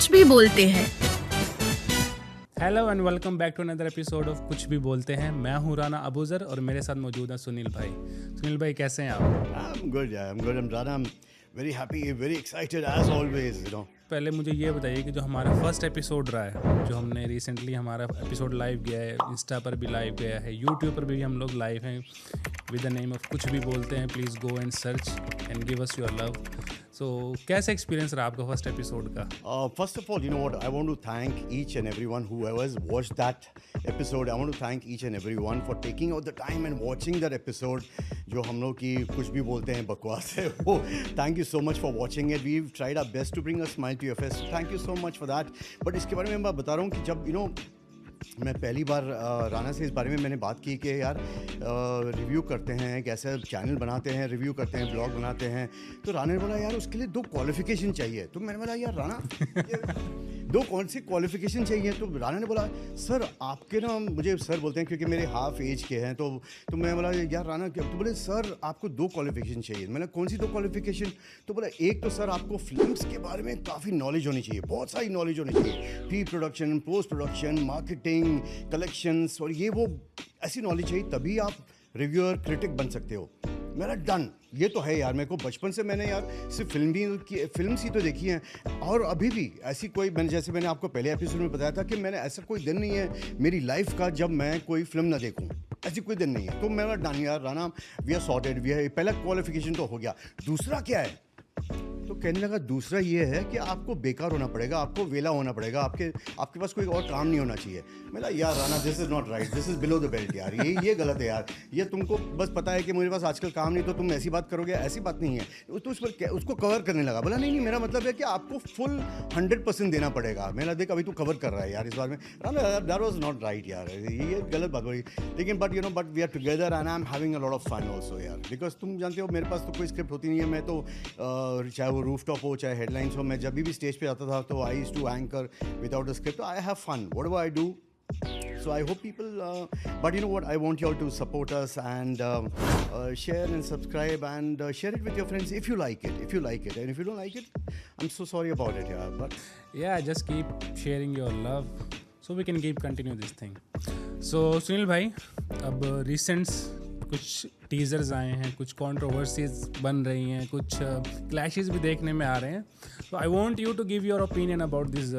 कुछ भी बोलते हैं। Hello and welcome back to another episode of Kuch भी बोलते हैं। मैं हूँ राना अबूजर और मेरे साथ मौजूद है सुनील भाई। सुनील भाई कैसे हैं आप? I'm good, yeah. I'm good. I'm Rana. I'm very happy, very excited as always, you know. पहले मुझे ये बताइए कि जो हमारा फर्स्ट एपिसोड रहा है, जो हमने रिसेंटली हमारा एपिसोड लाइव गया है, इंस्टा पर भी लाइव गया है, यूट्यूब पर भी हम लोग लाइव हैं with the name of Kuch भी बोलते हैं। Please go and search and give us your love. So कैसा एक्सपीरियंस रहा आपका फर्स्ट एपिसोड का? First of all, you know what? I want to thank each and everyone who has watched that episode. I want to thank each and everyone for taking out the time and watching that episode. जो हम लोग की कुछ भी बोलते हैं बकवास है वो. Thank you so much for watching it. We've tried our best to bring a smile to your face. Thank you so much for that. But इसके बारे में मैं बता रहा हूँ कि जब मैं पहली बार राना से इस बारे में मैंने बात की कि यार रिव्यू करते हैं, कैसे चैनल बनाते हैं, रिव्यू करते हैं, ब्लॉग बनाते हैं, तो राना ने बोला यार उसके लिए 2 क्वालिफिकेशन चाहिए। तो मैंने बोला यार राना दो कौन सी क्वालिफिकेशन चाहिए? तो राना ने बोला सर आपके ना, मुझे सर बोलते हैं क्योंकि मेरे हाफ एज के हैं, तो मैं बोला यार राना क्या? तो बोले सर आपको 2 क्वालिफिकेशन चाहिए। मैंने कौन सी 2 क्वालिफिकेशन? तो बोला एक तो सर आपको फिल्म्स के बारे में काफ़ी नॉलेज होनी चाहिए, बहुत सारी नॉलेज होनी चाहिए, pre production, post production, marketing, collections, और ये वो ऐसी नॉलेज चाहिए तभी आप रिव्यूअर, क्रिटिक बन सकते हो। मेरा डन, ये तो है यार। मेरे को बचपन से मैंने यार सिर्फ फिल्म्स ही तो देखी हैं, और अभी भी ऐसी कोई, जैसे मैंने आपको पहले एपिसोड में बताया था कि मैंने ऐसा कोई दिन नहीं है मेरी लाइफ का जब मैं कोई फिल्म ना देखूं, ऐसी कोई दिन नहीं है। तो मेरा डन यार Rana, we are sorted, we है। पहला क्वालिफिकेशन तो हो गया। दूसरा क्या है? तो कहने लगा दूसरा ये है कि आपको बेकार होना पड़ेगा, आपको वेला होना पड़ेगा, आपके पास कोई और काम नहीं होना चाहिए। मैंने यार Rana this is not right, this is below the belt यार, ये गलत है यार। ये तुमको बस पता है कि मेरे पास आजकल काम नहीं तो तुम ऐसी बात करोगे, ऐसी बात नहीं है। तो उस पर उसको कवर करने लगा। बोला नहीं मेरा मतलब है कि आपको फुल 100% देना पड़ेगा। मैंने देख अभी तू कवर कर रहा है यार इस बार में। Rana that was not right यार, ये गलत बात बोली। लेकिन but we are together and I am having a lot of fun also यार, बिकॉज तुम जानते हो मेरे पास तो कोई स्क्रिप्ट होती नहीं है। मैं तो चाहे वो रूफटॉप हो चाहे हेडलाइंस हो, मैं जब भी स्टेज पे आता था तो I used to anchor without a script. I have fun whatever I do. So I hope people, but you know what, I want you all to support us and share and subscribe and share it with your friends if you like it, and if you don't like it, I'm so sorry about it, yeah. But Yeah, just keep sharing your love so we can keep continue this thing. So Sunil भाई, अब recents कुछ teasers आए हैं, कुछ controversies बन रही हैं, कुछ क्लैशेस भी देखने में आ रहे हैं. So I want you to give your opinion about this,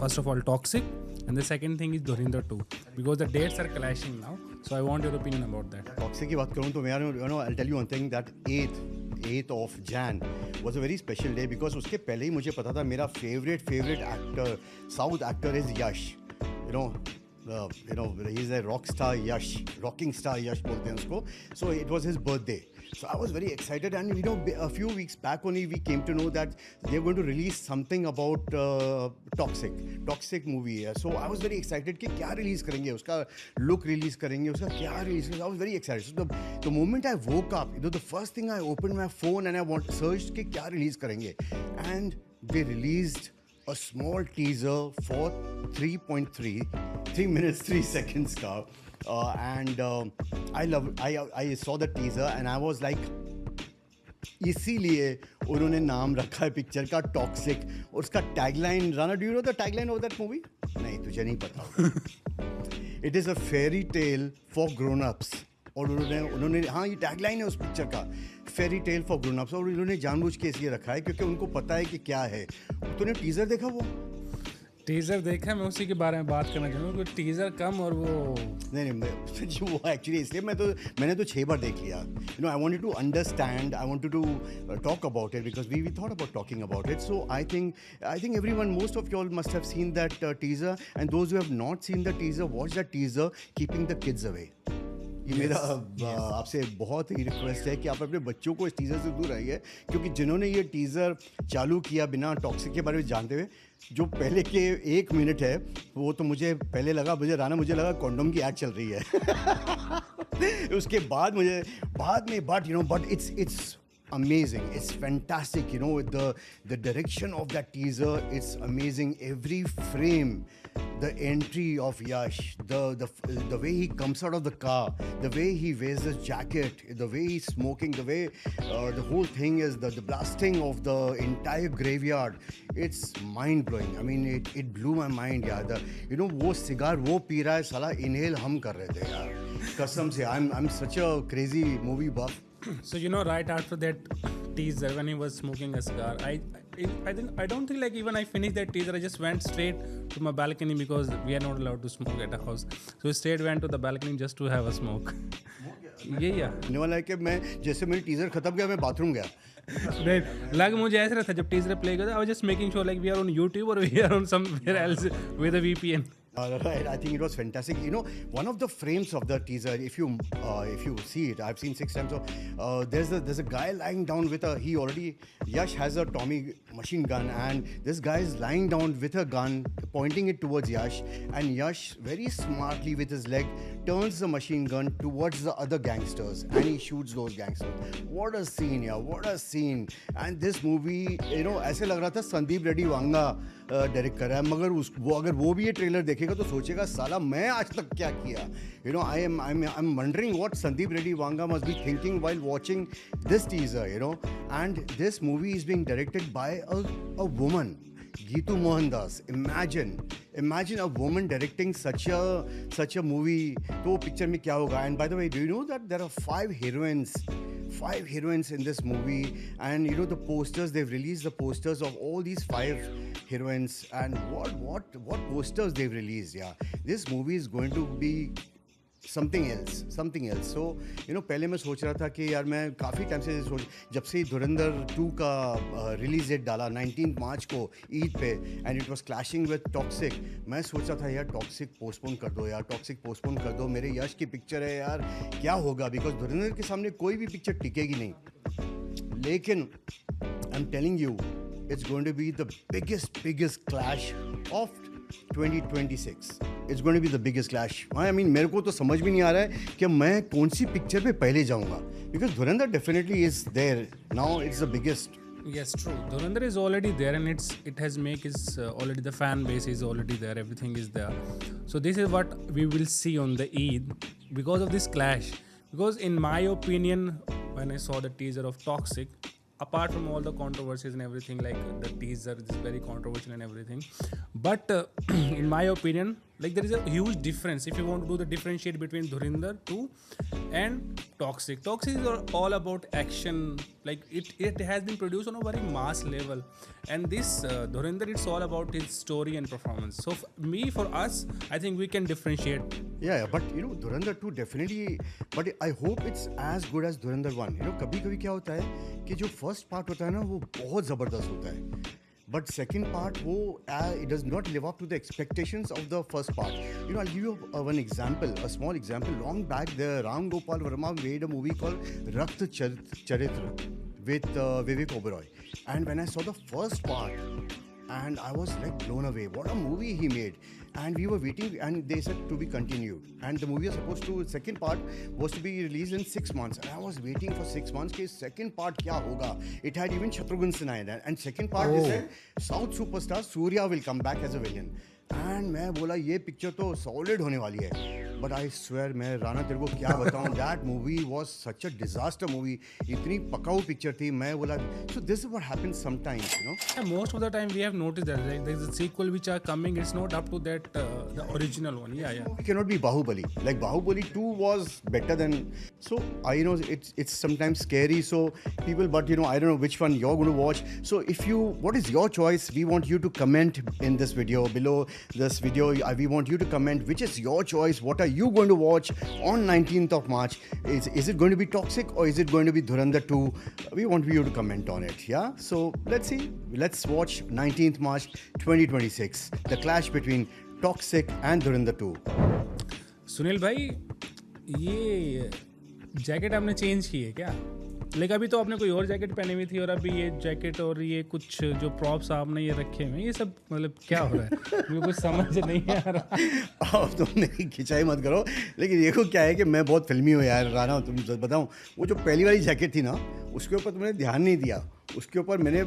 first of all Toxic, and the second thing is Dhurandhar 2, because the dates are clashing now. So I want your opinion about that. Toxic की बात करूँ तो मैं I'll tell you one thing, that 8th of Jan was a very special day because उसके पहले ही मुझे पता था मेरा favorite actor, South actor is Yash. He's a rocking star Yash बोलते हैं उसको. So it was his birthday. So I was very excited, and a few weeks back only we came to know that they're going to release something about Toxic movie है. So I was very excited कि क्या release करेंगे, उसका look release करेंगे, उसका क्या release करेंगे. I was very excited. So the moment I woke up, the first thing I opened my phone and I searched कि क्या release करेंगे, and they released a small teaser for 3 minutes 3 seconds का. I saw the teaser and I was like, इसीलिए उन्होंने नाम रखा है picture का टॉक्सिक. और उसका tagline, Rana do you know the tagline of that movie? नहीं, तुझे नहीं पता. It is a fairy tale for grown ups. और उन्होंने हाँ, ये टैगलाइन है उस पिक्चर का, fairy tale for grown ups. और उन्होंने जानबूझ के इसलिए रखा है क्योंकि उनको पता है कि क्या है. तूने टीज़र देखा? वो टीज़र देखा, मैं उसी के बारे में बात करना चाहूँगा. टीज़र कम और वो नहीं वो एक्चुअली इसलिए मैंने तो 6 बार देख लिया. I wanted to understand, I wanted to talk about it because we thought about talking about it. So I think everyone, most of you all must have seen that teaser, and those who have not seen the teaser, watch the teaser, keeping the kids away. ये मेरा आपसे बहुत ही request है कि आप अपने बच्चों को इस टीज़र से दूर रहिए, क्योंकि जिन्होंने ये टीज़र चालू किया बिना टॉक्सिक के बारे में जानते हुए, जो पहले के 1 मिनट है वो तो मुझे लगा कॉन्डोम की ऐड चल रही है. उसके बाद but it's amazing. It's fantastic. You know, the direction of that teaser, it's amazing. Every frame, the entry of Yash, the way he comes out of the car, the way he wears his jacket, the way he's smoking, the way the whole thing is the blasting of the entire graveyard. It's mind blowing. I mean, it blew my mind. Yeah, वो cigar वो P रहा है साला, inhale हम कर रहे थे यार. कसम से, I'm such a crazy movie buff. So right after that teaser, when he was smoking a cigar, I don't think like even I finished that teaser. I just went straight to my balcony because we are not allowed to smoke at a house. So I straight went to the balcony just to have a smoke. Yeah. होने वाला है कि मैं जैसे मेरी teaser खत्म गया मैं बाथरूम गया. लग मुझे ऐसा रहा था जब टीजर प्ले किया था. I was just making sure like we are on YouTube or we are on somewhere else with a VPN. Right, I think it was fantastic. You know, one of the frames of the teaser, if you see it, I've seen 6 times. So there's a guy lying down with Yash has a Tommy machine gun, and this guy is lying down with a gun, pointing it towards Yash, and Yash very smartly with his leg turns the machine gun towards the other gangsters, and he shoots those gangsters. What a scene, yeah! What a scene! And this movie, ऐसे लग रहा था Sandeep Reddy Vanga direct कर रहा है, मगर अगर वो भी ये ट्रेलर देखेगा तो सोचेगा साला मैं आज तक क्या किया. I'm wondering what Sandeep Reddy Vanga must be thinking while watching this teaser, and this movie is being directed by a woman, Geetu Mohandas. Imagine a woman directing such a movie. तो picture में क्या होगा? And by the way, do you know that there are 5 heroines in this movie? And the posters, they've released the posters of all these 5 heroines, and what posters they've released. Yeah, this movie is going to be something else. So पहले मैं सोच रहा था कि यार मैं काफ़ी time से जब से धुरंधर 2 का रिलीज डेट डाला 19 मार्च को ईद पे, and it was clashing with toxic, मैं सोचा था यार टॉक्सिक पोस्टपोन कर दो, मेरे यश की पिक्चर है यार, क्या होगा, बिकॉज धुरंधर के सामने कोई भी पिक्चर टिकेगी नहीं. लेकिन I am telling you, it's going to be the biggest clash of 2026. It's going to be the biggest clash. I mean, मेरे को तो समझ भी नहीं आ रहा है कि मैं कौन सी पिक्चर पे पहले जाऊंगा, because Dhurandhar definitely is there now. It's the biggest. Yes, true. Dhurandhar is already there, and it has already, the fan base is already there. Everything is there. So this is what we will see on the Eid because of this clash. Because in my opinion, when I saw the teaser of Toxic, apart from all the controversies and everything, like the teaser is very controversial and everything, but in my opinion, like there is a huge difference if you want to do the differentiate between Dhurandhar 2 and Toxic. Toxic is all about action, like it has been produced on a very mass level, and this Dhurandhar, it's all about his story and performance. So for us, I think we can differentiate. Yeah, but Dhurandhar 2 definitely, but I hope it's as good as Dhurandhar 1. कभी-कभी क्या होता है कि जो first part होता है ना वो बहुत ज़बरदस्त होता है, but second part it does not live up to the expectations of the first part. I'll give you a small example. Long back, the Ram Gopal Verma made a movie called Rakt Charitra with Vivek Oberoi, and when I saw the first part, and I was like blown away. What a movie he made. And we were waiting, and they said to be continued. And the movie second part was to be released in 6 months. And I was waiting for 6 months कि second part क्या होगा. It had even Shatrughan Sinha in it. And second part, they said South superstar Surya will come back as a villain. And मैं बोला ये picture तो solid होने वाली है. But I swear, मैं राना तेरे को क्या बताऊं, that movie was such a disaster movie. इतनी पकाऊ पिक्चर थी, मैं बोला. So this is what happens sometimes, Yeah, most of the time we have noticed that there's a sequel which are coming. It's not up to that the original one. Yeah. It cannot be Bahubali. Like Bahubali 2 was better than. So it's sometimes scary. So people, but I don't know which one you're going to watch. So what is your choice? We want you to comment in this video below this video. We want you to comment which is your choice. What are you going to watch on 19th of March? Is it going to be Toxic or is it going to be Dhurandhar 2? We want you to comment on it. Yeah. So let's see. Let's watch 19th March 2026. The clash between Toxic and Dhurandhar 2. Sunil भाई, ये jacket आपने change की है क्या? लेकिन अभी तो आपने कोई और जैकेट पहनी हुई थी और अभी ये जैकेट और ये कुछ जो प्रॉप्स आपने ये रखे हुए हैं, ये सब मतलब क्या हो रहा है? मुझे कुछ समझ नहीं आ रहा। अब तुम मेरी खिंचाई मत करो, लेकिन देखो क्या है कि मैं बहुत फिल्मी हूँ यार राना, तुम सच बताऊँ, वो जो पहली वाली जैकेट थी ना, उसके ऊपर तुमने ध्यान नहीं दिया, उसके ऊपर मैंने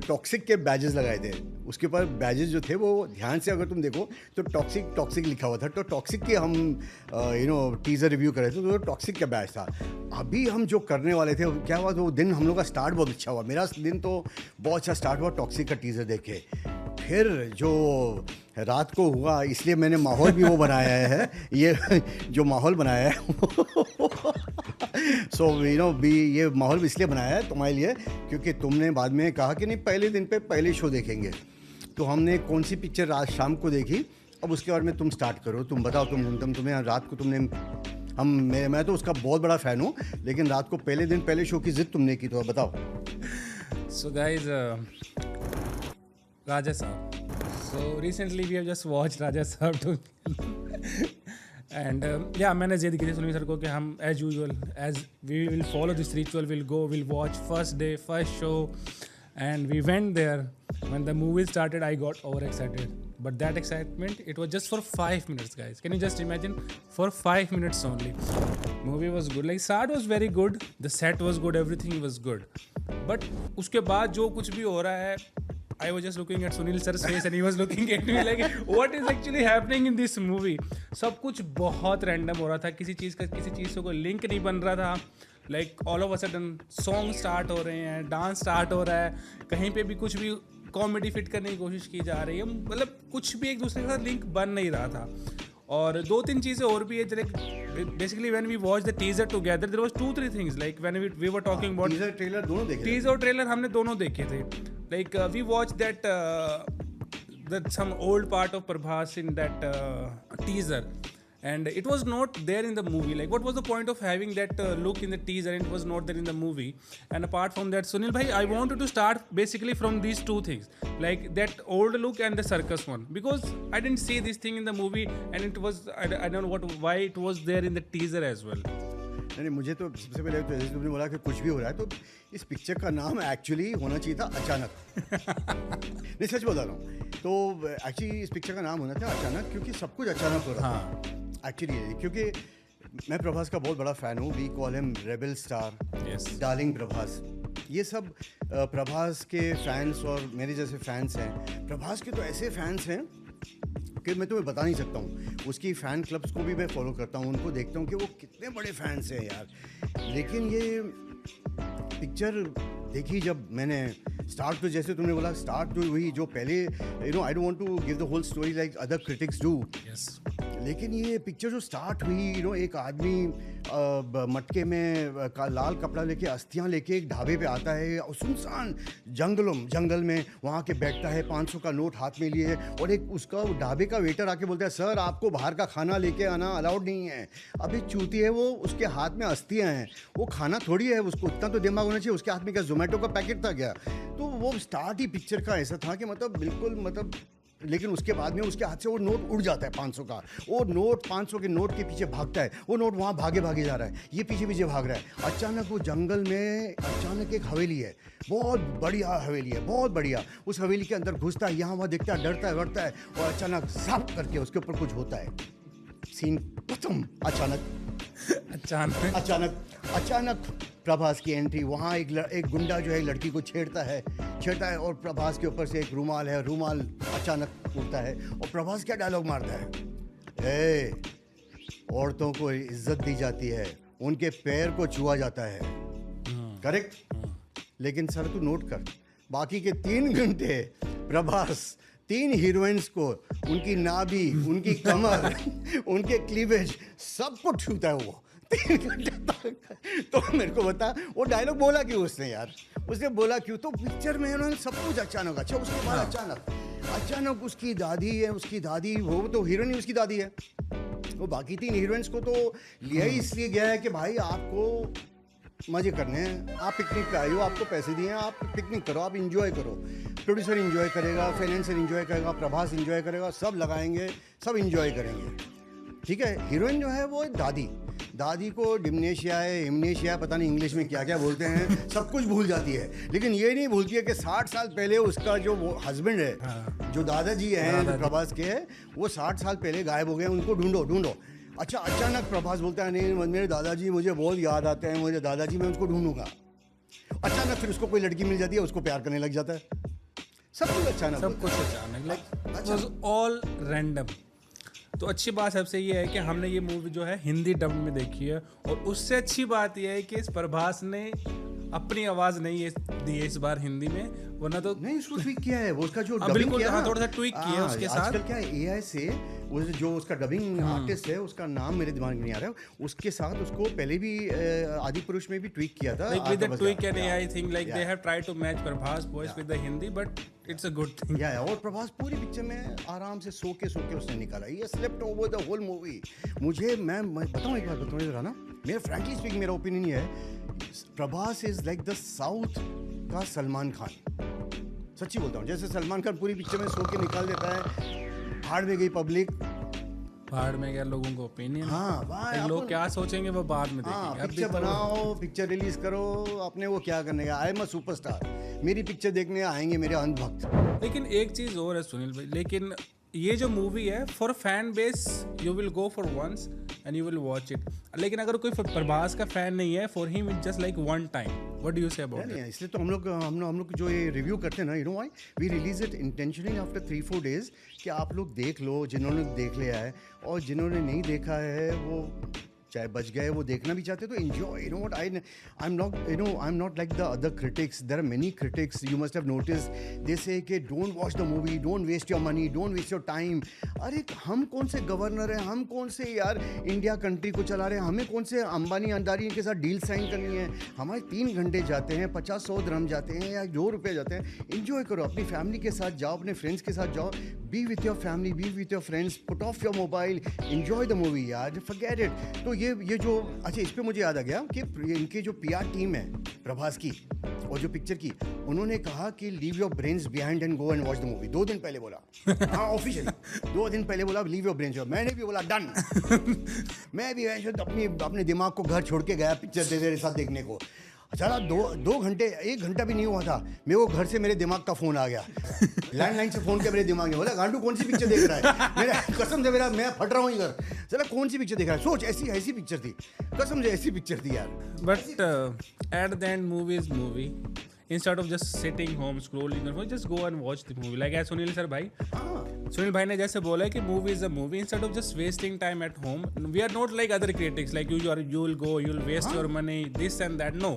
टॉक्सिक के बैजेस लगाए थे, उसके ऊपर बैजेस जो थे वो ध्यान से अगर तुम देखो तो टॉक्सिक लिखा हुआ था, तो टॉक्सिक के हम टीज़र रिव्यू कर रहे थे, तो वो टॉक्सिक का बैज था। अभी हम जो करने वाले थे, क्या हुआ, वो दिन हम लोग का स्टार्ट बहुत अच्छा हुआ, मेरा दिन तो बहुत अच्छा स्टार्ट हुआ टॉक्सिक का टीज़र देख के। फिर जो रात को हुआ, इसलिए मैंने माहौल भी वो बनाया है, ये जो माहौल बनाया है सो ये माहौल इसलिए बनाया है तुम्हारे लिए, क्योंकि तुमने बाद में कहा कि नहीं पहले दिन पे पहले शो देखेंगे, तो हमने कौन सी पिक्चर आज शाम को देखी, अब उसके बारे में तुम स्टार्ट करो, तुम बताओ, तुम्हें रात को तुमने मैं तो उसका बहुत बड़ा फ़ैन हूँ, लेकिन रात को पहले दिन पहले शो की ज़िद तुमने की, तो बताओ। So guys, Raja Saab. So recently we have just watched Raja Saab too. And yeah, मैंने जिद की थी सुनील सर को कि हम as usual, as we will follow this ritual, we'll watch first day, first show, and we went there. When the movie started, I got overexcited. But that excitement, it was just for 5 minutes, guys. Can you just imagine? For 5 minutes only. Movie was good. Like, start was very good. The set was good. Everything was good. But उसके बाद जो कुछ भी हो रहा है, I was just looking at Sunil sir's face and he was looking at me like, what is actually happening in this movie? सब कुछ बहुत रैंडम हो रहा था, किसी चीज़ से कोई लिंक नहीं बन रहा था। Like all of a sudden song start हो रहे हैं, डांस स्टार्ट हो रहा है, कहीं पे भी कुछ भी कॉमेडी फिट करने की कोशिश की जा रही है, मतलब कुछ भी एक दूसरे के साथ लिंक बन नहीं रहा था। और 2-3 चीज़ें और भी है, basically when we watch the teaser together there was 2-3 things, like when we were talking about teaser trailer दोनों देखे, टीजर और ट्रेलर हमने दोनों देखे थे। Like we watch that some old part of Prabhas in that teaser, and it was not there in the movie. Like, what was the point of having that look in the teaser and it was not there in the movie? And apart from that, Sunil bhai, I wanted to start basically from these two things, like that old look and the circus one, because I didn't see this thing in the movie, and it was I don't know why it was there in the teaser as well. नहीं, मुझे तो सबसे पहले तो जैसे तुमने बोला कि कुछ भी हो रहा है, तो इस पिक्चर का नाम एक्चुअली होना चाहिए था अचानक। नहीं, सच बता रहा हूँ, तो एक्चुअली इस पिक्चर का नाम होना था अचानक, क्योंकि सब कुछ अचानक हो रहा था एक्चुअली, क्योंकि मैं प्रभास का बहुत बड़ा फ़ैन हूँ। We call him rebel star, darling Prabhas. ये सब प्रभास के फैंस और मेरे जैसे फैंस हैं। प्रभास के तो ऐसे फैंस हैं कि मैं तुम्हें बता नहीं सकता हूँ। उसकी फ़ैन क्लब्स को भी मैं फॉलो करता हूँ, उनको देखता हूँ कि वो कितने बड़े फैंस हैं यार। लेकिन ये पिक्चर देखी जब मैंने स्टार्ट, तो जैसे तुमने बोला स्टार्ट तो वही जो पहले, I don't want to give the whole story like other critics do, लेकिन ये पिक्चर जो स्टार्ट हुई, एक आदमी मटके में लाल कपड़ा लेके, अस्थियाँ लेके एक ढाबे पे आता है और सुनसान जंगल में वहाँ के बैठता है, 500 का नोट हाथ में लिए, और एक उसका ढाबे का वेटर आके बोलता है, सर आपको बाहर का खाना लेके आना अलाउड नहीं है। अभी चूती है वो, उसके हाथ में अस्थियाँ हैं, वो खाना थोड़ी है, उसको उतना तो दिमाग होना चाहिए। उसके हाथ में क्या जोमेटो का पैकेट था क्या? तो वो स्टार्ट ही पिक्चर का ऐसा था कि बिल्कुल लेकिन उसके बाद में उसके हाथ से वो नोट उड़ जाता है 500 का। वो नोट 500 के नोट के पीछे भागता है, वो नोट वहाँ भागे जा रहा है, ये पीछे भाग रहा है। अचानक वो जंगल में अचानक एक हवेली है, बहुत बढ़िया हवेली है, बहुत बढ़िया। उस हवेली के अंदर घुसता है, यहाँ वहाँ देखता है, डरता है, बढ़ता है, और अचानक साफ करके उसके ऊपर कुछ होता है। सीन खत्म। अचानक प्रभास की एंट्री। वहाँ एक गुंडा जो है लड़की को छेड़ता है, और प्रभास के ऊपर से एक रूमाल अचानक उड़ता है, और प्रभास क्या डायलॉग मारता है, औरतों को इज्जत दी जाती है, उनके पैर को छुआ जाता है, करेक्ट? लेकिन सर तू नोट कर, बाकी के 3 घंटे प्रभास 3 हीरोइंस को, उनकी नाभि, उनकी कमर, उनके क्लीवेज, सब को छूता है वो 3 घंटे तक। तो मेरे को बता वो डायलॉग बोला क्यों उसने यार? उसने बोला क्यों? तो पिक्चर में उन्होंने सब कुछ अचानक, अच्छा उसके बाद अचानक उसकी दादी, वो तो हीरोइन ही उसकी दादी है। वो बाकी 3 हीरोइंस को तो लिया ही इसलिए गया है कि भाई आपको मजे करने हैं, आप पिकनिक पे आए हो, आपको पैसे दिए हैं, आप पिकनिक करो, आप इंजॉय करो। प्रोड्यूसर इंजॉय करेगा, फाइनेंसर इंजॉय करेगा, प्रभास इंजॉय करेगा, सब लगाएंगे, सब इंजॉय करेंगे। ठीक है, हीरोइन जो है वो दादी को डिमनेशिया है, हिमनेशिया, पता नहीं इंग्लिश में क्या क्या बोलते हैं, सब कुछ भूल जाती है, लेकिन ये नहीं भूलती है कि 60 साल पहले उसका जो वो हस्बैंड है, जो दादाजी हैं प्रभास के, वो 60 साल पहले गायब हो गए, उनको ढूंढो। अच्छा, अचानक प्रभास बोलता है नहीं मेरे दादाजी मुझे बहुत याद आते हैं, मुझे दादाजी मैं उसको ढूंढूंगा। अचानक फिर उसको कोई लड़की मिल जाती है, उसको प्यार करने लग जाता है, सब कुछ अचानक, लाइक वाज ऑल रैंडम। तो अच्छी बात सबसे ये है कि हमने ये मूवी जो है हिंदी डब में देखी है, और उससे अच्छी बात ये है कि इस प्रभास ने अपनी आवाज नहीं दी है इस बार हिंदी में, वरना तो नहीं, उसको ट्विक किया है, वो उसका जो डबिंग किया है थोड़ा सा ट्विक किया है उसके साथ। आजकल क्या है, एआई से वो जो उसका डबिंग आर्टिस्ट है, उसका नाम मेरे दिमाग में नहीं आ रहा है, उसके साथ उसको पहले भी आदि पुरुष में भी ट्विक किया था, like with the tweak and AI thing, like they have tried to match Prabhas voice with the Hindi, but it's a good thing. और प्रभास पूरी पिक्चर में आराम से सो के उसने निकाला, ये slept over the whole movie. मुझे मैं बताऊं, एक बात बताऊं जरा ना, मेरा फ्रैंकली स्पीकिंग मेरा ओपिनियन ये है, Prabhas is like the south का सलमान खान। सच्ची बोलता हूँ, जैसे सलमान खान पूरी पिक्चर में सो के निकाल देता है, भाड़ में गई पब्लिक, भाड़ में गया लोगों को ओपिनियन, हाँ लोग क्या सोचेंगे वो बाद में देखेंगे। पिक्चर बनाओ, पिक्चर रिलीज करो, अपने वो क्या करने का, आई एम अ सुपरस्टार, मेरी पिक्चर देखने आएंगे मेरे अंधभक्त। लेकिन एक चीज और है सुनील भाई, लेकिन ये जो मूवी है for fan base you will go for once and you will watch it, लेकिन अगर कोई प्रभास का फैन नहीं है, for him it's just like one time. What do you say about it? इसलिए तो हम लोग जो ये रिव्यू करते हैं ना, you know why we release it intentionally after 3-4 days, कि आप लोग देख लो, जिन्होंने देख लिया है, और जिन्होंने नहीं देखा है वो चाहे बच गए, वो देखना भी चाहते तो enjoy. You know what, I'm not like the other critics. There are many critics, you must have noticed, they say कि don't watch the movie, don't waste your money, don't waste your time. अरे हम कौन से governor हैं, हम कौन से यार इंडिया कंट्री को चला रहे हैं, हमें कौन से अंबानी अंडारी के साथ डील साइन करनी है? हमारे 3 घंटे जाते हैं, 50-100 dirham जाते हैं या 2 रुपये जाते हैं। इंजॉय करो, अपनी फैमिली के साथ जाओ, अपने फ्रेंड्स के साथ जाओ, B with your family, B with your friends, put off your mobile, enjoy the movie यार, फॉरगेट इट। तो ये जो, अच्छा इस पे मुझे याद आ गया कि इनके जो पीआर टीम है प्रभास की और जो पिक्चर की, उन्होंने कहा कि leave your brains behind and go and watch the movie. 2 दिन पहले बोला, हाँ ऑफिशियली 2 दिन पहले बोला लीव योर ब्रेन्स। मैंने भी बोला डन। मैं भी अपने दिमाग को घर छोड़ के गया पिक्चर तेरे साथ देखने को। चला 2 घंटे, 1 घंटा भी नहीं हुआ था, मेरे को घर से मेरे दिमाग का फ़ोन आ गया, लैंडलाइन से फ़ोन किया मेरे दिमाग में, बोला गांडू कौन सी पिक्चर देख रहा है? मेरा कसम से मैं फट रहा हूँ इधर, चला कौन सी पिक्चर देख रहा है? सोच, ऐसी पिक्चर थी, कसम से ऐसी पिक्चर थी यार। But at the end movie is movie, instead of just sitting home scrolling or just go and watch the movie, like as Sunil sir भाई, सुनील भाई ने जैसे बोला कि movie is a movie, instead of just wasting time at home, we are not like other critics, like you will go, you will waste your money, this and that. No,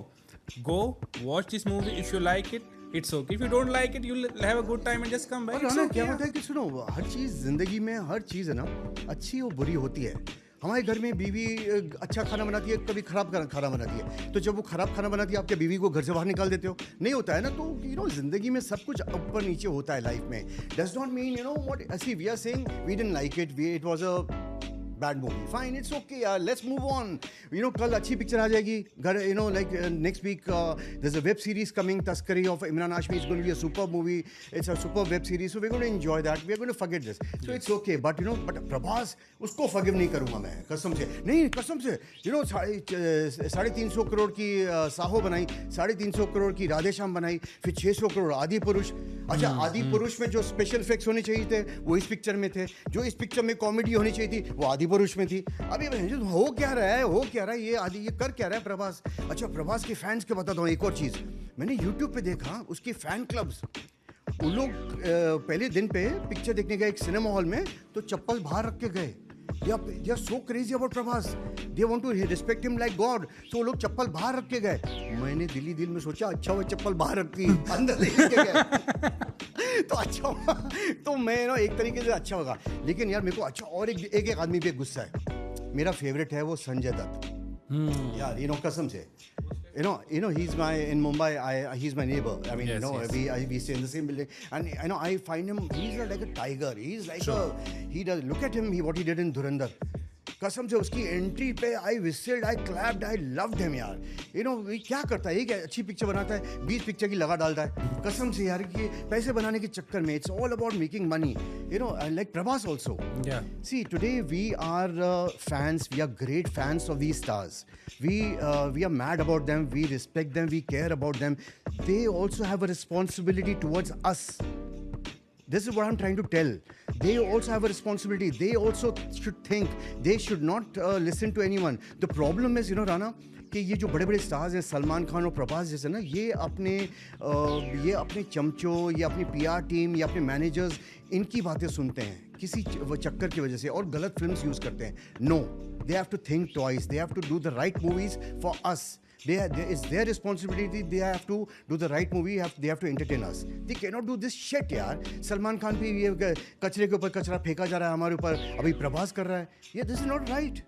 go watch this movie, if you like it, it's okay, if you don't like it, you'll have a good time and just come back. और क्या होता है कि सुनो, हर चीज़ ज़िंदगी में, हर चीज़ है ना, अच्छी और बुरी होती है। हमारे घर में बीवी अच्छा खाना बनाती है, कभी खराब खाना बनाती है, तो जब वो खराब खाना बनाती है, आपके बीवी को घर से बाहर निकाल देते हो? नहीं होता है ना। तो जिंदगी में सब कुछ ऊपर नीचे होता है लाइफ में। Does not mean what see we are saying we didn't like it, it was a bad movie, fine, it's okay यार, लेट्स मूव ऑन। कल अच्छी पिक्चर आ जाएगी घर, like next week there is a web series coming, Taskaree of Emraan Hashmi, it's going to be a super movie, it's a super web series, so we are going to enjoy that, we are going to forget this, so it's okay. But Prabhas, उसको forgive नहीं करूंगा मैं, कसम से नहीं, कसम से। 350 करोड़ की साहो बनाई, 350 करोड़ की राधेश्याम बनाई, फिर 600 करोड़ आदि पुरुष। अच्छा, आदि पुरुष में जो स्पेशल इफेक्ट्स होने चाहिए थे वो इस पिक्चर में थे, जो इस पिक्चर में कॉमेडी होनी चाहिए थी वो आदि पुरुष में थी। अभी हो क्या रहा है ये कर क्या रहा है प्रभास? अच्छा, प्रभास के फैंस के बताता हूँ एक और चीज़, मैंने यूट्यूब पे देखा उसके फैन क्लब्स, उन लोग पहले दिन पे पिक्चर देखने गए एक सिनेमा हॉल में, तो चप्पल बाहर रख के गए। They are so crazy about Prabhas. They want to respect him like God. So वो लोग चप्पल बाहर रख के गए। मैंने दिल में सोचा अच्छा हुआ चप्पल बाहर रखती, अंदर लेके गए तो अच्छा हुआ। तो मैं एक तरीके से अच्छा होगा। लेकिन यार मेरे को अच्छा, और एक आदमी पे गुस्सा है, मेरा फेवरेट है वो संजय दत्त। यार कसम से, he's in Mumbai, he's my neighbor. I mean, yes. We stay in the same building, and I find him, he's like a tiger. He's like he does. Look at him, what he did in Dhurandhar. कसम से उसकी entry पे आई विसिल्ड, आई clapped, I loved him यार. You know क्या करता है, ये क्या अच्छी पिक्चर बनाता है, 20 पिक्चर की लगा डालता है कसम से यार, कि पैसे बनाने के चक्कर में. It's all about making money, you know, like Prabhas also. See, today we are fans, we are great fans of these stars. We are mad about them, we respect them, we care about them. They also have a responsibility towards us. This is what I'm trying to tell. They also have a responsibility. They also should think. They should not listen to anyone. The problem is, you know, Rana, कि ये जो बड़े बड़े stars हैं सलमान खान और प्रभास जैसे ना, ये अपने चमचों, ये अपनी PR टीम, ये अपने मैनेजर्स, इनकी बातें सुनते हैं किसी चक्कर की वजह से और गलत फिल्म्स यूज़ करते हैं. No, they have to think twice, they have to do the right movies for us. It's their responsibility. They have to do the right movie. They have to entertain us. They cannot do this shit यार. सलमान खान भी ये कचरे के ऊपर कचरा फेंका जा रहा है हमारे ऊपर, अभी प्रभास कर रहा है. Yeah, this is not right.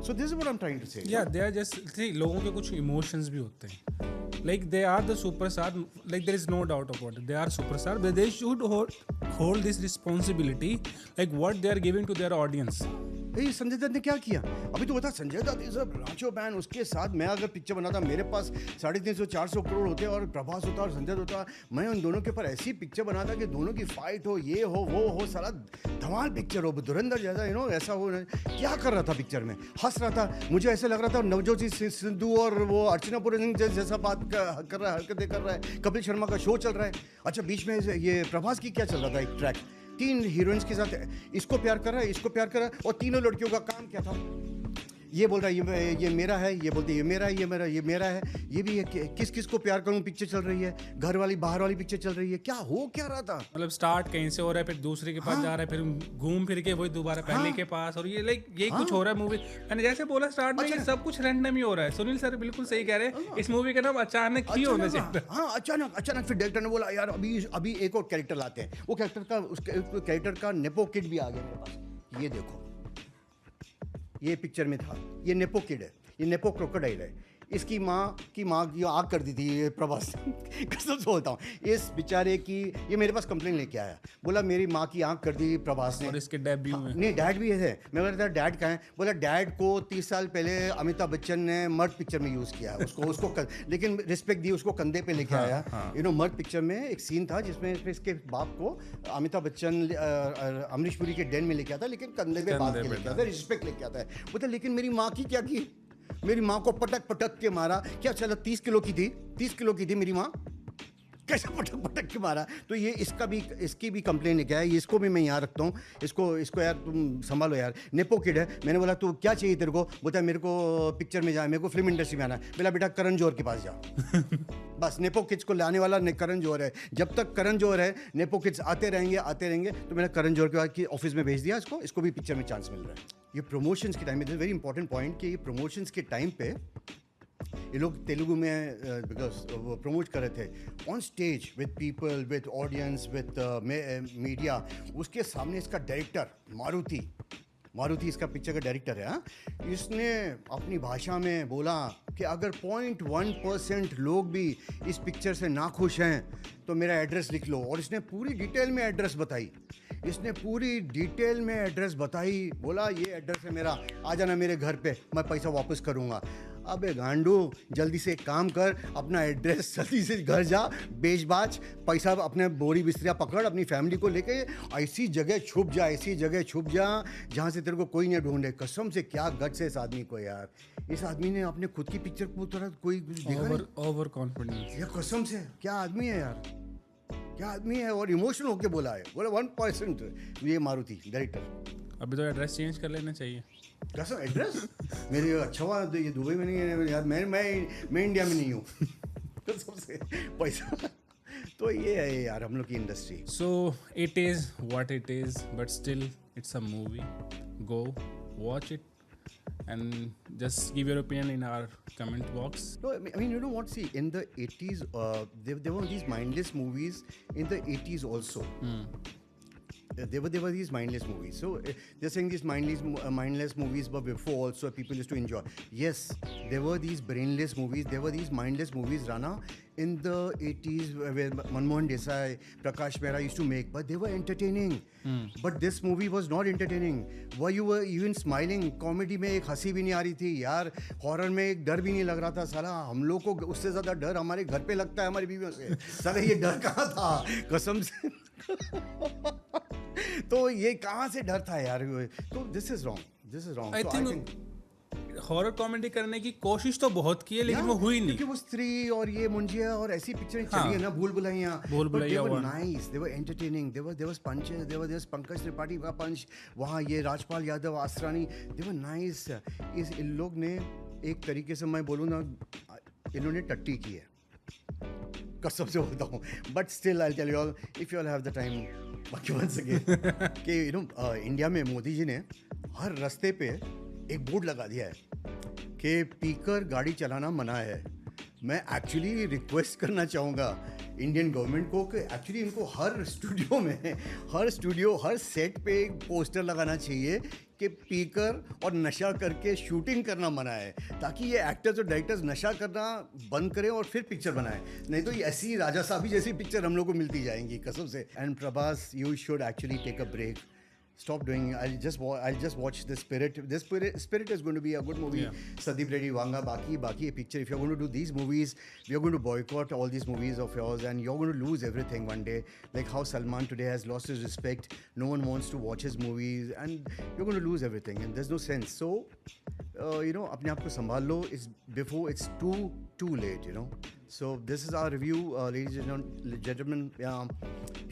So this is what I'm trying to say. Yeah, they are just, see, लोगों के कुछ emotions भी होते हैं. Like they are the superstar. Like there is no doubt about it. They are superstar, but they should hold this responsibility. Like what they are giving to their audience. ये संजय दत्त ने क्या किया अभी तो बता. Sanjay Dutt is a rancho man. उसके साथ मैं अगर पिक्चर बनाता, मेरे पास 350-400 करोड़ होते और प्रभास होता और संजय दत्त होता, मैं उन दोनों के ऊपर ऐसी पिक्चर बनाता कि दोनों की फाइट हो, ये हो, वो हो, सारा धमाल पिक्चर हो, धुरंधर जैसा, यू नो, ऐसा हो. क्या कर रहा था पिक्चर में, हंस रहा था. मुझे ऐसा लग रहा था नवजोत सिद्धू और वो अर्चना पूरन जैसा बात कर रहा है, हरकतें कर रहा है. कपिल शर्मा का शो चल रहा है. अच्छा, बीच में ये प्रभास की क्या चल रहा था, एक ट्रैक 3 हीरोइंस के साथ, इसको प्यार कर रहा है, इसको प्यार कर रहा है, और तीनों लड़कियों का काम क्या था, ये बोल रहा है ये मेरा है, ये बोलते ये मेरा है, ये मेरा है, ये भी है. किस किस को प्यार करूं पिक्चर चल रही है, घर वाली बाहर वाली पिक्चर चल रही है. क्या हो क्या रहा था, मतलब स्टार्ट कहीं से हो रहा है, फिर दूसरे के पास जा रहा है, फिर घूम फिर के वही दोबारा पहले के पास, और ये लाइक यही कुछ हो रहा है मूवी. मैंने जैसे बोला स्टार्ट में, ये सब कुछ रैंडम ही हो रहा है. सुनील सर बिल्कुल सही कह रहे हैं. इस मूवी का नाम अचानक ही होना चाहिए. हाँ, अचानक फिर डायरेक्टर ने बोला यार अभी एक और कैरेक्टर लाते हैं. वो कैरेक्टर का नेपो किड भी आ गया मेरे पास. ये देखो, ये पिक्चर में था, ये नेपो किड है, ये नेपो क्रोकोडाइल है. इसकी माँ की आग कर दी थी ये प्रभास. कसम से बोलता हूँ, इस बेचारे की, ये मेरे पास कंप्लेन लेके आया, बोला मेरी माँ की आग कर दी प्रभास ने. और इसके डैड भी हुए. नहीं, डैड भी है. मैं बोला डैड कहाँ है, बोला डैड को 30 साल पहले अमिताभ बच्चन ने मर्द पिक्चर में यूज़ किया उसको लेकिन रिस्पेक्ट दी, उसको कंधे पे लेके आया. यू नो, मर्द पिक्चर में एक सीन था जिसमें इसके बाप को अमिताभ बच्चन अमरीश पुरी के डेन में लेके आता, लेकिन कंधे पे बात के लेके आता, रिस्पेक्ट लेके आता है. बोलता लेकिन मेरी माँ की क्या की, मेरी माँ को पटक के मारा. क्या चला, 30 किलो की थी मेरी माँ, कैसे पटक के मारा. तो ये इसकी भी कंप्लेन लेके आया. इसको भी मैं यहाँ रखता हूँ, इसको यार तुम संभालो यार. नेपो किड है. मैंने बोला तू क्या चाहिए तेरे को, बोलता है मेरे को पिक्चर में जाए, मेरे को फिल्म इंडस्ट्री में आना है. बोला बेटा करण जौहर के पास जा. बस नेपो किड्स को लाने वाला करण जौहर है. जब तक करण जौहर है, नेपो किड्स आते रहेंगे. तो मैंने करण जौहर के बाद ऑफिस में भेज दिया इसको भी पिक्चर में चांस मिल रहा है. ये प्रमोशंस के टाइम में, वेरी इंपॉर्टेंट पॉइंट, कि ये प्रमोशंस के टाइम पे ये लोग तेलुगु में बिकॉज प्रमोट कर रहे थे on stage with people, with audience, with media. उसके सामने इसका डायरेक्टर मारुति इसका पिक्चर का डायरेक्टर है. इसने अपनी भाषा में बोला कि अगर 0.1% लोग भी इस पिक्चर से नाखुश हैं तो मेरा एड्रेस लिख लो. और इसने पूरी डिटेल में एड्रेस बताई. बोला ये एड्रेस है मेरा, आ जाना मेरे घर पे, मैं पैसा वापस करूँगा. अबे गांडू, जल्दी से एक काम कर, अपना एड्रेस जल्दी से घर जा, बेच बाच, पैसा अपने बोरी बिस्तरिया पकड़, अपनी फैमिली को लेके ऐसी जगह छुप जा जहाँ से तेरे को कोई नहीं ढूंढे. कसम से क्या गट्स है इस आदमी को यार. इस आदमी ने अपने खुद की पिक्चर को थोड़ा कोई देखा नहीं. Over confidence. ये कसम से क्या आदमी है यार, क्या आदमी है. और इमोशनल होके बोला 1%. ये मारुति डायरेक्टर. अभी तो एड्रेस चेंज कर लेना चाहिए. कैसा एड्रेस मेरे, अच्छा हुआ ये दुबई में नहीं है यार. मैं इंडिया में नहीं हूँ. तो सबसे पैसा तो ये है यार हम लोग की industry. So it is what it is, but still it's a movie. Go watch it and just give your opinion in our comment box. No, I mean, you know what, see, in the 80s there were these mindless movies in the 80s also. there were these mindless movies. So they're saying these mindless movies were before also people used to enjoy. Yes, there were these brainless movies. There were these mindless movies, Rana, in the 80s where Manmohan Desai, Prakash Mehra used to make, but they were entertaining. But this movie was not entertaining. Why you were even smiling? Comedy में एक हंसी भी नहीं आ रही थी यार. Horror में एक डर भी नहीं लग रहा था. साला हम लोग को उससे ज़्यादा डर हमारे घर पे लगता है हमारी बीवियों से. साला ये डर कहाँ था? कसम से. तो ये कहाँ से डर था यार? तो this is wrong. I think horror comedy करने की कोशिश तो बहुत की है लेकिन वो हुई नहीं. क्योंकि वो स्त्री और ये मुंजिया और ऐसी पिक्चरें चली है ना, Bhool Bhulaiyaa. Nice, they were entertaining. There was punches, there was Pankaj Tripathi का पंच, वहाँ ये Rajpal Yadav, Asrani, they were nice. इन लोग ने एक तरीके से मैं बोलूँ ना, इन्होंने टट्टी की है, कसम से बोलता हूँ. But still I tell you all, if you all have the time, बाकी वंस अगेन कि यू नो इंडिया में मोदी जी ने हर रास्ते पे एक बोर्ड लगा दिया है कि पीकर गाड़ी चलाना मना है. मैं एक्चुअली रिक्वेस्ट करना चाहूँगा इंडियन गवर्नमेंट को कि एक्चुअली इनको हर स्टूडियो हर सेट पे एक पोस्टर लगाना चाहिए कि पीकर और नशा करके शूटिंग करना मना है, ताकि ये एक्टर्स और डायरेक्टर्स नशा करना बंद करें और फिर पिक्चर बनाएं. नहीं तो ये ऐसी राजा साहब जैसी पिक्चर हम लोग को मिलती जाएंगी कसम से. And Prabhas, you should actually take a break. Stop doing. I'll just watch The Spirit. Spirit is going to be a good movie. Yeah. Sandeep Reddy Vanga, Baki picture. If you're going to do these movies, we are going to boycott all these movies of yours, and you're going to lose everything one day. Like how Salman today has lost his respect. No one wants to watch his movies, and you're going to lose everything. And there's no sense. So, you know, अपने आप को संभाल लो. It's before it's too late. You know. So this is our review, ladies and gentlemen,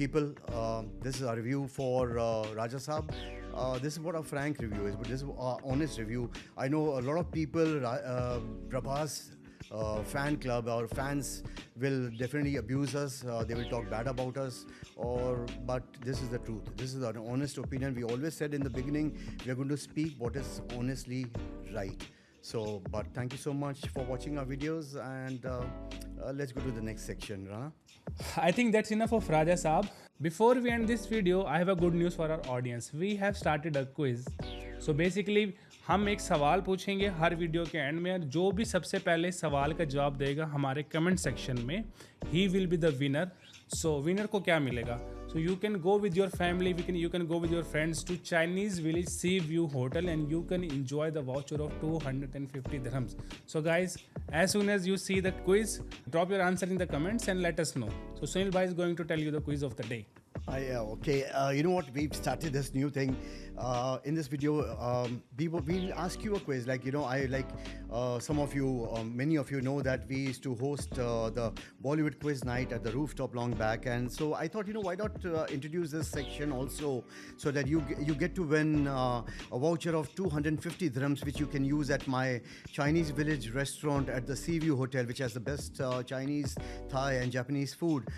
people. This is our review for Raja Saab. This is what our frank review is, but this is our honest review. I know a lot of people, Prabhas fan club, our fans will definitely abuse us. They will talk bad about us, but this is the truth. This is our honest opinion. We always said in the beginning, we are going to speak what is honestly right. So, but thank you so much for watching our videos, and let's go to the next section, Rana. I think that's enough of Raja Saab. Before we end this video, I have a good news for our audience. We have started a quiz. So basically, हम एक सवाल पूछेंगे हर video के and में, जो भी सबसे पहले सवाल का जवाब देगा हमारे कमेंट सेक्शन में, he will be the winner. So winner को क्या मिलेगा? So you can go with your family, you can go with your friends to Chinese Village Sea View Hotel, and you can enjoy the voucher of 250 dirhams. So guys, as soon as you see the quiz, drop your answer in the comments and let us know. So Sunil Bhai is going to tell you the quiz of the day. Okay, you know what? We've started this new thing. In this video, we'll ask you a quiz. Like, you know, some of you, many of you know that we used to host the Bollywood quiz night at the rooftop long back. And so I thought, you know, why not introduce this section also, so that you get to win a voucher of 250 dirhams, which you can use at my Chinese Village restaurant at the Seaview Hotel, which has the best Chinese, Thai and Japanese food.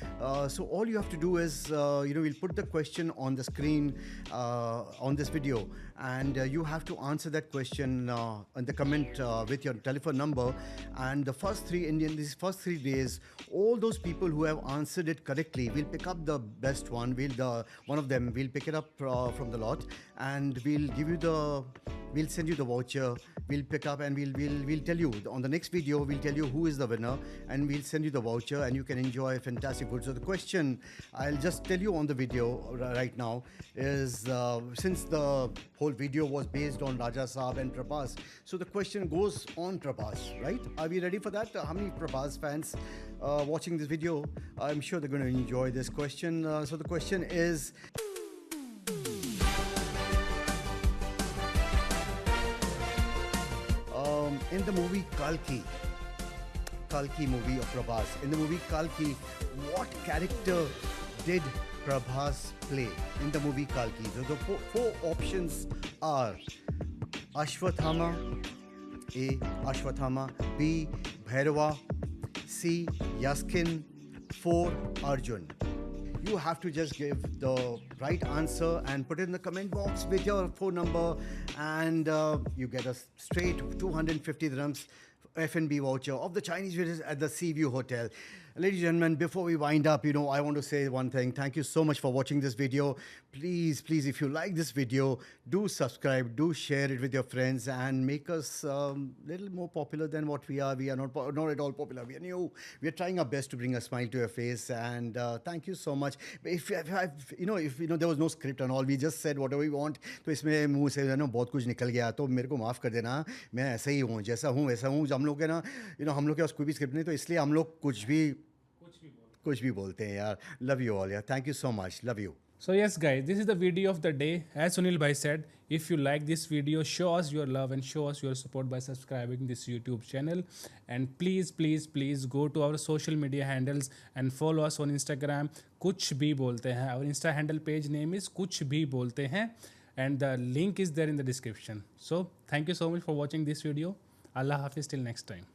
So all you have to do is, you know, we'll put the question on the screen on this video, and you have to answer that question in the comment with your telephone number. And the first three these first 3 days, all those people who have answered it correctly, we'll pick up the best one. One of them, we'll pick it up from the lot, and we'll send you the voucher. We'll pick up and we'll tell you on the next video. We'll tell you who is the winner, and we'll send you the voucher, and you can enjoy fantastic food. So the question, I'll just tell you on the video right now, is since the whole video was based on Raja Saab and Prabhas, so the question goes on Prabhas, right? Are we ready for that? How many Prabhas fans watching this video? I'm sure they're going to enjoy this question. So the question is, in the movie Kalki movie of Prabhas, in the movie Kalki, what character did Prabhas play in the movie Kalki? So the four options are Ashwathama, A. Ashwathama, B. Bhairava, C. Yaskin, 4. Arjun. You have to just give the right answer and put it in the comment box with your phone number, and you get a straight 250 dirhams F&B voucher of the Chinese Village at the Seaview Hotel. Ladies and gentlemen, before we wind up, I want to say one thing. Thank you so much for watching this video. Please, if you like this video, do subscribe, do share it with your friends, and make us little more popular than what we are. We are not at all popular. We are new. We are trying our best to bring a smile to your face, and thank you so much. If there was no script and all, we just said whatever we want. तो इसमें मुंह से बहुत कुछ निकल गया, तो मेरे को माफ़ कर देना. मैं ऐसा ही हूँ, जैसा हूँ वैसा हूँ. हम लोग के हम लोग के पास कोई भी स्क्रिप्ट नहीं, तो इसलिए हम लोग कुछ भी बोलते हैं यार. Love you all, yeah. Thank you so much. Love you. So yes guys, this is the video of the day. As Sunil bhai said, if you like this video, show us your love and show us your support by subscribing this YouTube channel, and please go to our social media handles and follow us on Instagram. कुछ भी बोलते हैं. Our Insta handle page name is कुछ भी बोलते हैं, and the link is there in the description. So thank you so much for watching this video. Allah Hafiz till next time.